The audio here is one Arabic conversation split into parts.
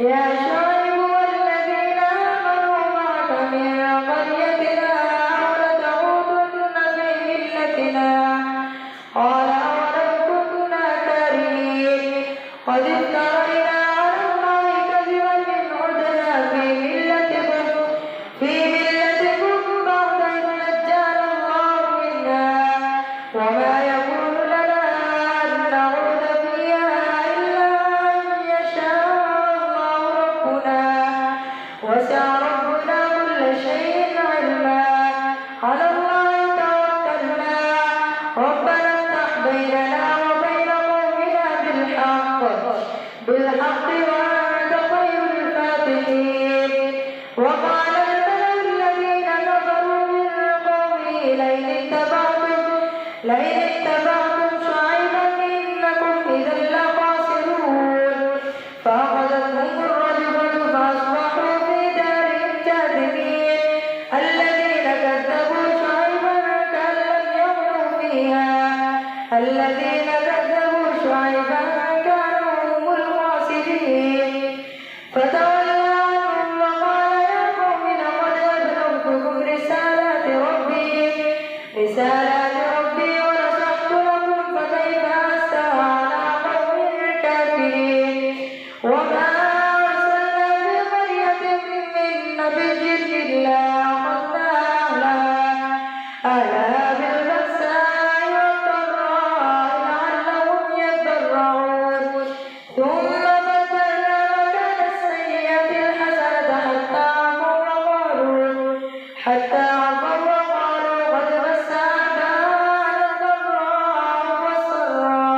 يا شعيب والذين آمنوا معك من قريتنا أو لتعودن في ملتنا قال أولو كنا كارهين قد افترينا على الله كذبا إن عدنا في ملتكم بعد إذ نجانا الله منا وما يكون لنا أن نعود فيها إلا أن يشاء الله ربنا وسع ربنا كل شيء علما على الله توكلنا ربنا افتح بيننا وبين قومنا بالحق وأنت خير الفاتحين. وقال الملأ الذين كفروا من قومه لئن اتبعتم شعيبا إنكم إذا لخاسرون فأخذتهم الرجفة فأصبحوا في دارهم جاثمين. الذين كذبوا شعيبا كأن لم يغنوا فيها كانوا هم الخاسرين. فتولى عنهم وقال يا قوم لقد أبلغتكم رسالات ربي ونصحت لكم فكيف أسى على قوم كافرين. وما أرسلنا في قرية من نبي إلا أخذنا أهلها بالبأساء والضراء لعلهم يضرعون ثم بدلنا مكان السيئة الحسنة حتى عفوا وقالوا قد مس آباءنا الضراء والسراء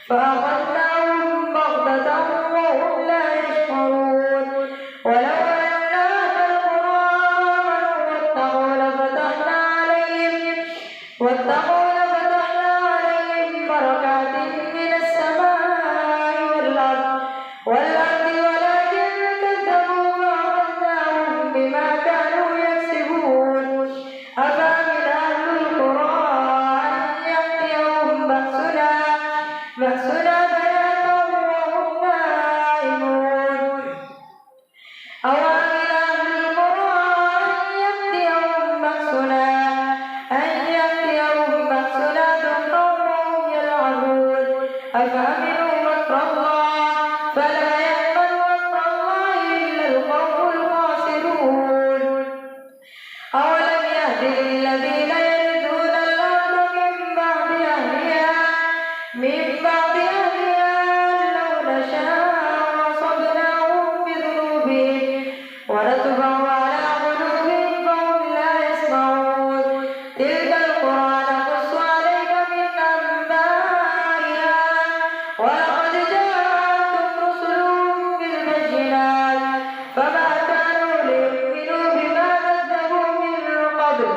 فأخذناهم بغتة وهم لا يشعرون. ولو أن أهل القرى آمنوا واتقوا لفتحنا عليهم بركات من السماء والأرض ولكن كذبوا فأخذناهم بما كانوا يكسبون. أفأمن أهل القرى أن يأتيهم بأسنا بياتا وهم نائمون. أوامن أهل القرى أن يأتيهم بأسنا ضحى وهم يلعبون. أفأمنوا مكر الله فلا يأمن مكر الله إلا القوم الخاسرون. أولم يهد للذين يرثون الأرض من بعد أهلها أن لو نشاء أصبناهم بذنوبهم ونطبع على قلوبهم فهم لا يسمعون. تلك القرى نقص عليك من أنبائها ولقد جاءتهم رسلهم بالبينات فما كانوا ليؤمنوا بما كذبوا من قبل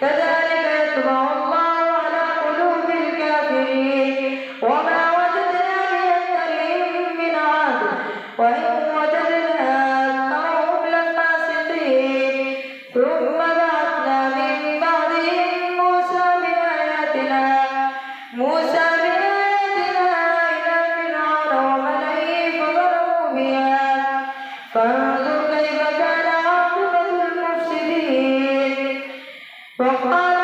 كذلك يطبع الله على قلوب الكافرين. وما وجدنا لأكثرهم من عهد وإن وجدنا أكثرهم لفاسقين. ثم بعثنا من بعدهم موسى بآياتنا إلى فرعون وملئه فظلموا بها فانظر كيف كان عاقبة المفسدين. وقال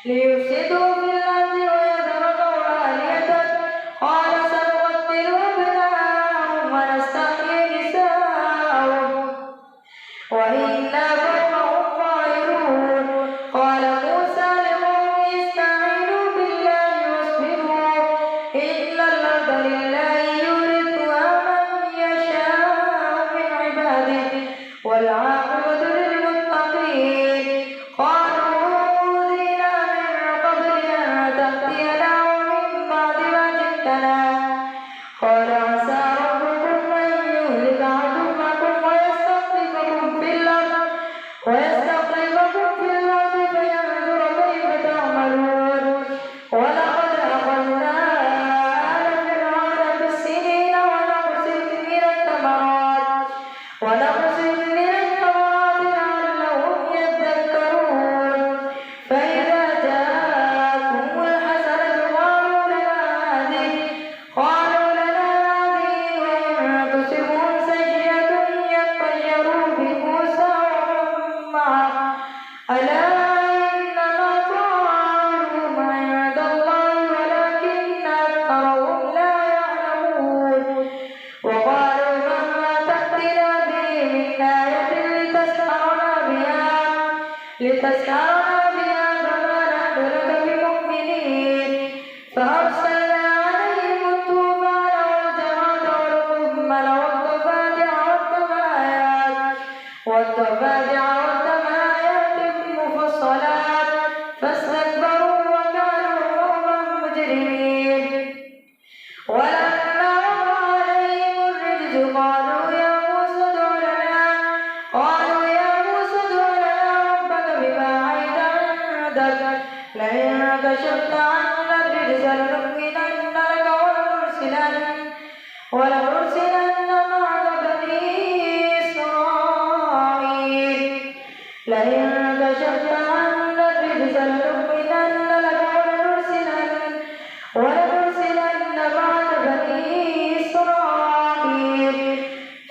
ليفسدوا في الأرض ويذروا آلهة قال سنقتل أبناءهم ونستحيي نساءهم وإنا فوقهم قاهرون قال موسى لقومه استعينوا بالله واصبروا إن الأرض لله يورثها من يشاء من عباده والعاقبة للمتقين قالوا أوذينا من قبل أن تأتينا ومن بعد ما جئتنا قال عسى ربكم أن يهلك عدوكم ويستخلفكم في الأرض فينظر كيف تعملون ولقد أخذنا آل فرعون بالسنين ونقص من الثمرات لعلهم يذكرون فإذا جاءتهم الحسنة قالوا لنا هذه وإن تصبهم سيئة يطيروا بموسى ومن معه ألا إنما طائرهم عند الله ولكن أكثرهم لا يعلمون وقالوا مهما تأتنا به من آية لتسحرنا بها فما نحن لك بمؤمنين فأرسلنا عليهم الطوفان والجراد والقمل والضفادع والدم آيات مفصلات فاستكبروا وكانوا قوما مجرمين ولما وقع عليهم الرجز قالوا يا موسى ادع لنا ربك بما عهد عندك لئن كشفت عنا الرجز لنؤمنن لك ولنرسلن معك بني إسرائيل لئن كشفت عنا الرجز لنؤمنن لك ولنرسلن معك بني إسرائيل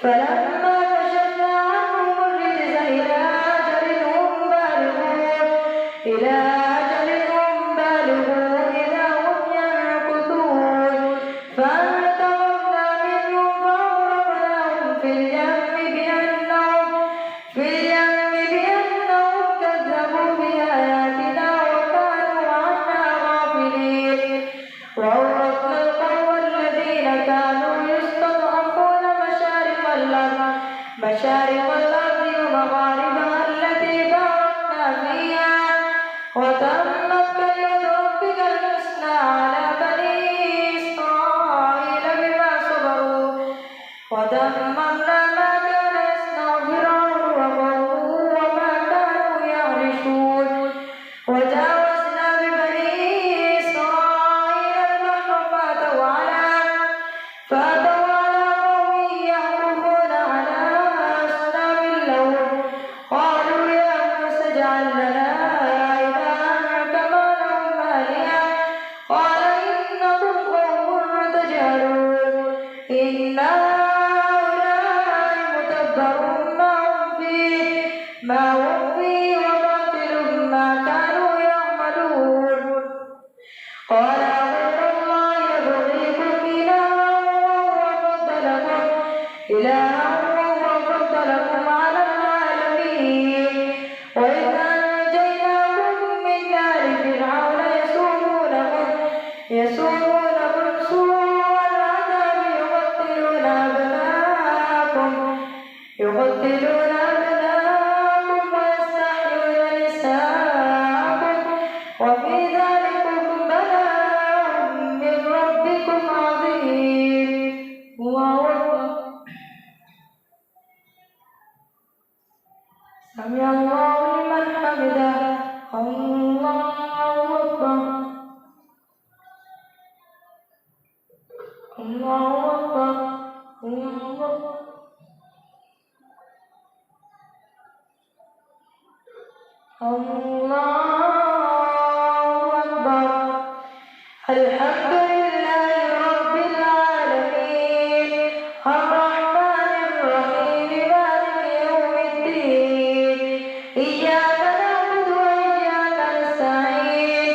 فلما كشفنا عنهم الرجز إلى أجل هم بالغوه إذا هم ينكثون فانتقمنا منهم فأغرقناهم في اليم بأنهم كذبوا بآياتنا وكانوا عنها غافلين وأورثنا القوم الذين كانوا يستضعفون مشارق الأرض ومغاربها التي باركنا فيها وتمت كلمة ربك الحسنى على بني إسرائيل بما صبروا ودمرنا ما كان يصنع فرعون وقومه وما كانوا يعرشون وجاوزنا ببني إسرائيل البحر فأتوا على قوم يعكفون على أصنام لهم قالوا يا موسى اجعل لنا إلها كما لهم آلهة قال إنكم قوم تجهلون إن هؤلاء متبر ما هم فيه وباطل ما كانوا يعملون قال غير الله يبغيكم إلها وهو فضلكم على العالمين وإذ أنجيناكم من آل فرعون يسومونكم سوء العذاب يقتلون أبناءكم ويستحيون نساءكم وفي ذلكم بلاء من ربكم عظيم الله أكبر سمع الله لمن حمده الله أكبر الله أكبر الله أكبر الله أكبر الحمد لله رب العالمين الرحمن الرحيم مالك يوم الدين إياك نعبد وإياك نستعين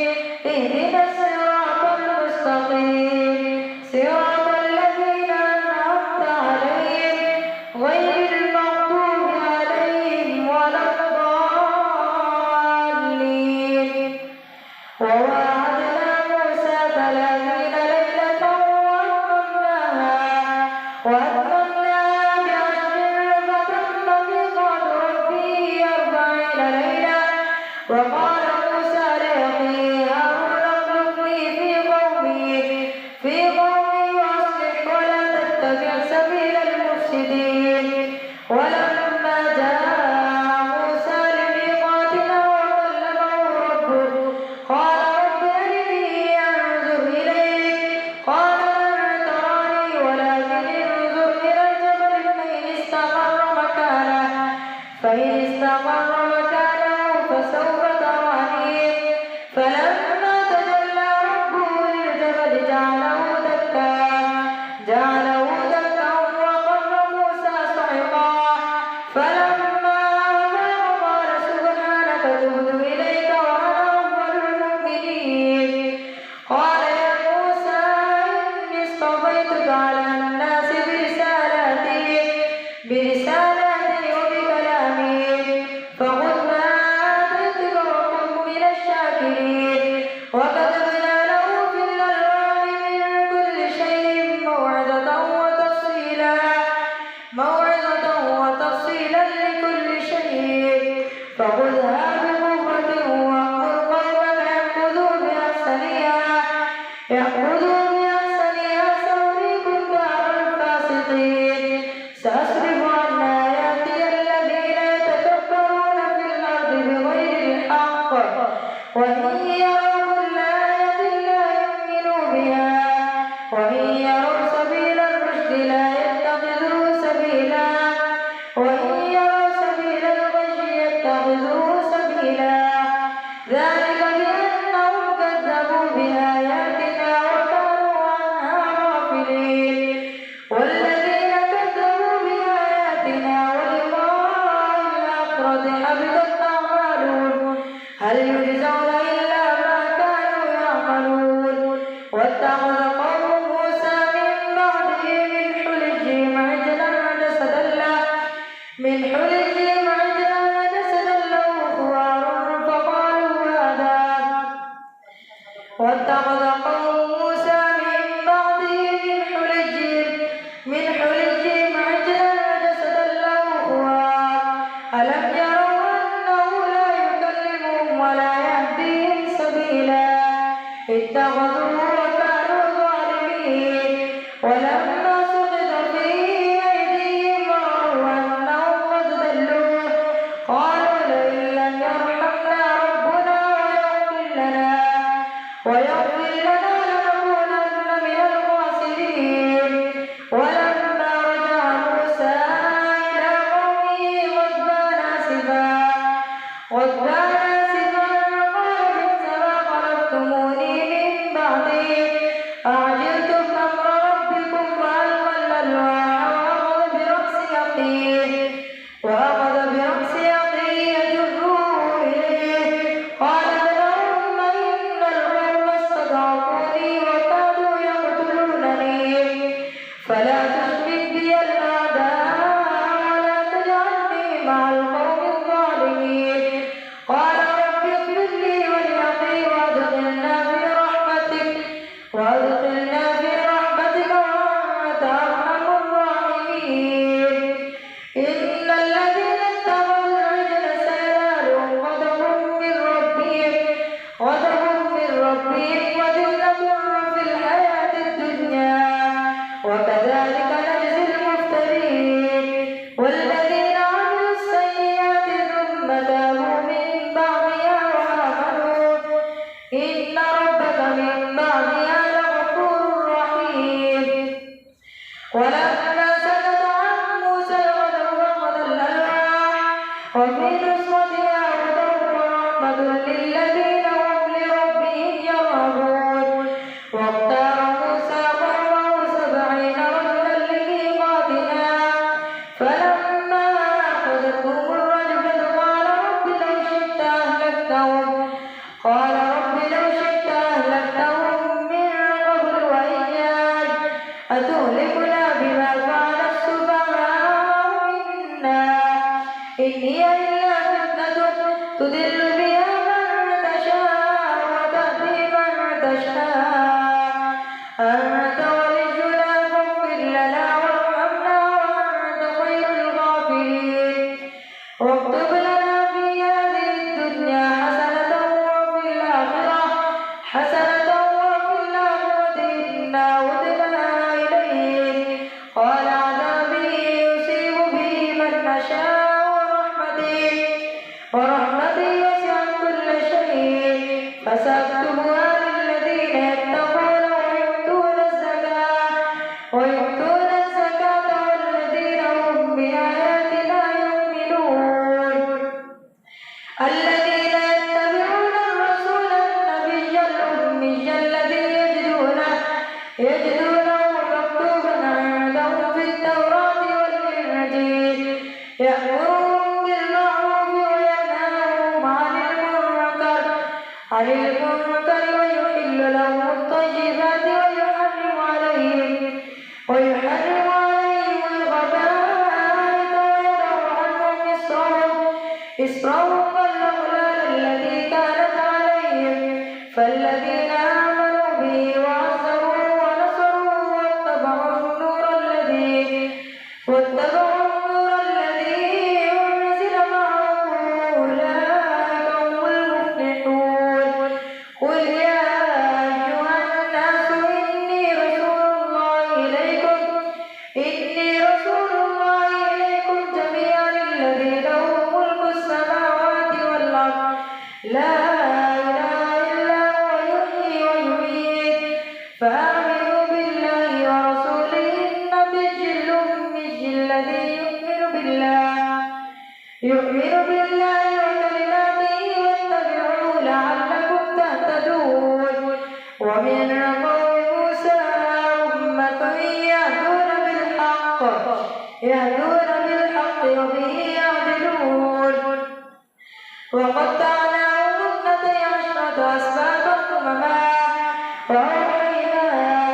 الآخرين وكتبنا له في الألواح من كل شيء موعظة وتفصيلا لكل شيء فخذها بقوة وأمر قومك يأخذوا بأحسنها سأريكم دار الفاسقين سأصرف عن آياتي الذين يتكبرون في الأرض بغير الحق وإن يروا كل آية لا يؤمنوا بها وإن يروا سبيل الرشد لا يتخذوه سبيلا وإن يروا سبيل الغي يتخذوه سبيلا ذلك بأنهم كذبوا بآياتنا وكانوا عنها غافلين والذين كذبوا بآياتنا ولقاء الآخرة حبطت أعمالهم هل يجزون إلا ما كانوا يعملون واتخذ قوم موسى من بعده من حليهم عجلا جسدا له خوار فقالوا هذا واتخذ قوم موسى من بعده من حليهم عجلا جسدا له خوار ألم يروا أنه لا يكلمهم ولا يهديهم سبيلا اتخذوه وكانوا ظالمين ولما سقط في أيديهم رأوا أنهم قد ضلوا قالوا لئن لم يرحمنا ربنا ويغفر لنا لنكونن من الخاسرين ولما رجع موسى إلى قومه غضبان آسفا قال بئس ما خلفتموني من بعدي أعجلتم أمر ربكم وألقى الألواح وأخذ برأس أخيه يجره إليه قال ابن أم إن القوم استضعفوني وكادوا يقتلونني فلا تشمت بي الأعداء ولا تجعلني مع القوم الظالمين قال رب اغفر لي ولأخي وأدخلنا في رحمتك وأنت أرحم الراحمين إن الذين اتخذوا العجل سينالهم غضب من ربهم وذلة في الحياة الدنيا وكذلك نجزي المفترين والذين عملوا السيئات ثم تابوا من بعدها وآمنوا إن ربك من بعدها لغفور رحيم ولما سكت عن موسى الغضب أخذ الألواح وفي نسختها هدى ورحمة للذين هم لربهم يرهبون واختار موسى قومه 70 رجلا لميقاتنا فلما أخذتهم الرجفة قال رب لو شئت أهلكتهم من قبل وإياي أتهلكنا بما فعل السفهاء منا إن هي إلا فتنة تضل بها من تشاء وتهدي من تشاء أنت ولينا فاغفر لنا وارحمنا وأنت خير الغافرين واكتب لنا في هذه الدنيا حسنة وفي الآخرة إنا هدنا إليك قال عذابي يصيب به من نشاء ورحمتي وسعت كل شيء فسأكتبها للذين يتقون ويؤتون الزكاة والذين هم بآياتنا يؤمنون الذين يتبعون الرسول النبي الأمي الذي يجدونه مكتوبا عندهم في التوراة والإنجيل يأمرهم بالمعروف وينهاهم عن المنكر ويحل لهم الطيبات ويحرم عليهم الخبائث ويضع عنهم إصرهم والأغلال التي كانت عليهم فالذين آمنوا به وعزروه ونصروه واتبعوا النور الذي أنزل معه أولئك هم المفلحون. قل يا أيها الناس إني رسول الله إليكم جميعا الذي له ملك السماوات والأرض لا إله إلا هو يحيي ويميت فآمنوا بالله ورسوله النبي الأمي الذي يؤمن بالله وكلماته واتبعوه لعلكم تهتدون. ومن قوم موسى أمة يهدون بالحق وبه يعدلون. وقطعناهم 12 أسباطا أمما وأوحينا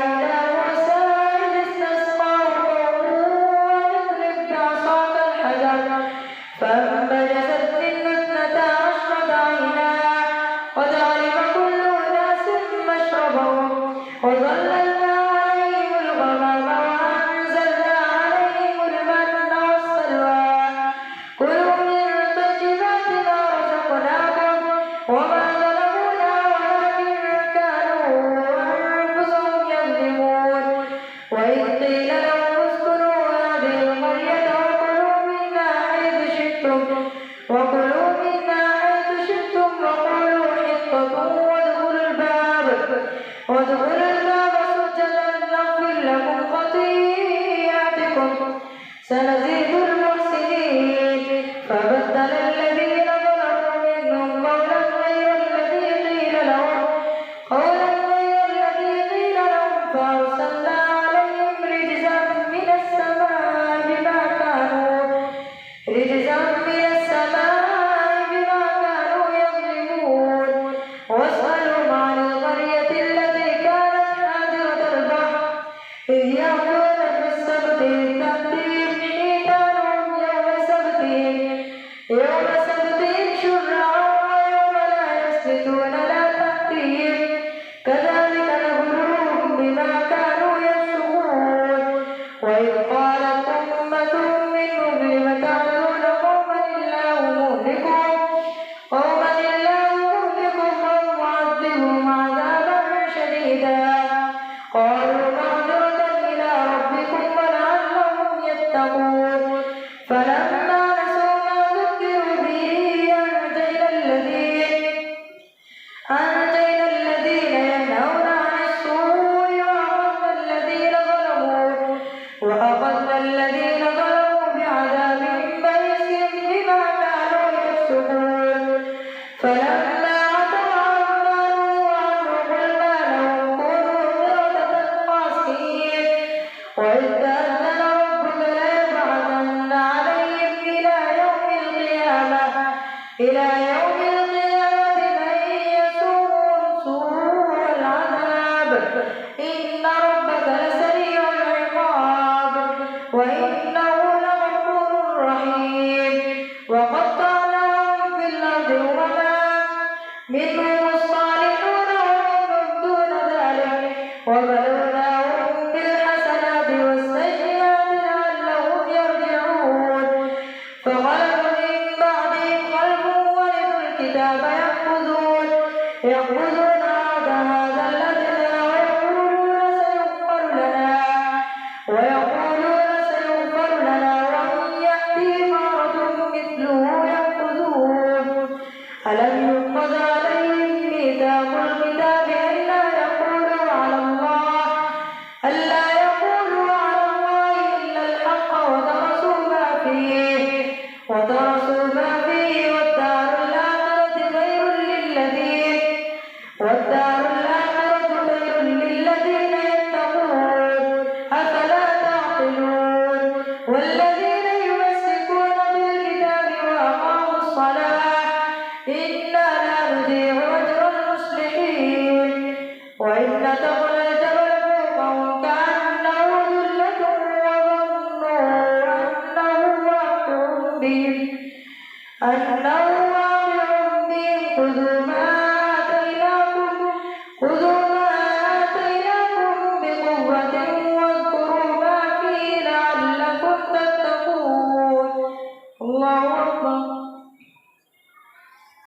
إلى موسى إذ استسقاه قومه أن اضرب بعصاك الحجر فانبجست منه 12 عينا قد علم كل أناس مشربهم وظللنا عليهم الغمام وأنزلنا عليهم المن والسلوى كلوا من طيبات ما رزقناكم وما ظلمونا ولكن كانوا أنفسهم يظلمون. وإذ قيل لهم اسكنوا هذه القرية وكلوا منها حيث شئتم وقولوا حطة وادخلوا الباب سجدا نغفر لكم خطيئاتكم سنزيد المحسنين. فبدل الذين ظلموا منهم قولا غير الذي قيل لهم فأرسلنا عليهم رجزا من السماء بما كانوا يظلمون. واسألهم عن القرية التي كانت حاضرة البحر إذ يعدون في السبت إذ تأتيهم حيتانهم يوم سبتهم شرعا ويوم لا يسبتون لا تأتيهم كذلك نبلوهم بما كانوا يفسقون. وإذ قالت أمة منهم لم تعظون قوما الله مهلكهم أو معذبهم عذابا شديدا قالوا معذرة إلى ربكم ولعلهم يتقون. فلما نسوا ما ذكروا به أنجينا الذين ينهون عن السوء وأخذنا الذين ظلموا بعذاب بئيس بما كانوا يفسقون. فلما عتوا عما نهوا عنه قلنا لهم كونوا قردة خاسئين. وإذ تأذن ربك ليبعثن عليهم إلى يوم القيامة من يسوءهم سوء العذاب إن ربك لسريع العقاب وإنه لغفور رحيم. وقطعناهم في الأرض أمما منهم الصالحون ومنهم دون ذلك وبلوناهم بالحسنات والسيئات لعلهم يرجعون. فخلف من بعدهم خلف ورثوا الكتاب يأخذون عرض هذا الأدنى ويقولون سيغفر لنا وإن يأتيهم عرض مثله يأخذوه. ألم يؤخذ عليهم ميثاق الكتاب ألا يقولوا على الله إلا الحق ودرسوا ما فيه والدار الآخرة خير للذين يتقون أفلا تعقلون. والذين يمسكون بالكتاب وأقاموا الصلاة إنا لا نضيع أجر المصلحين. وإن تقل الجبل فوقهم كأنه ذلة وظنوا أنه واقع بهم خذوا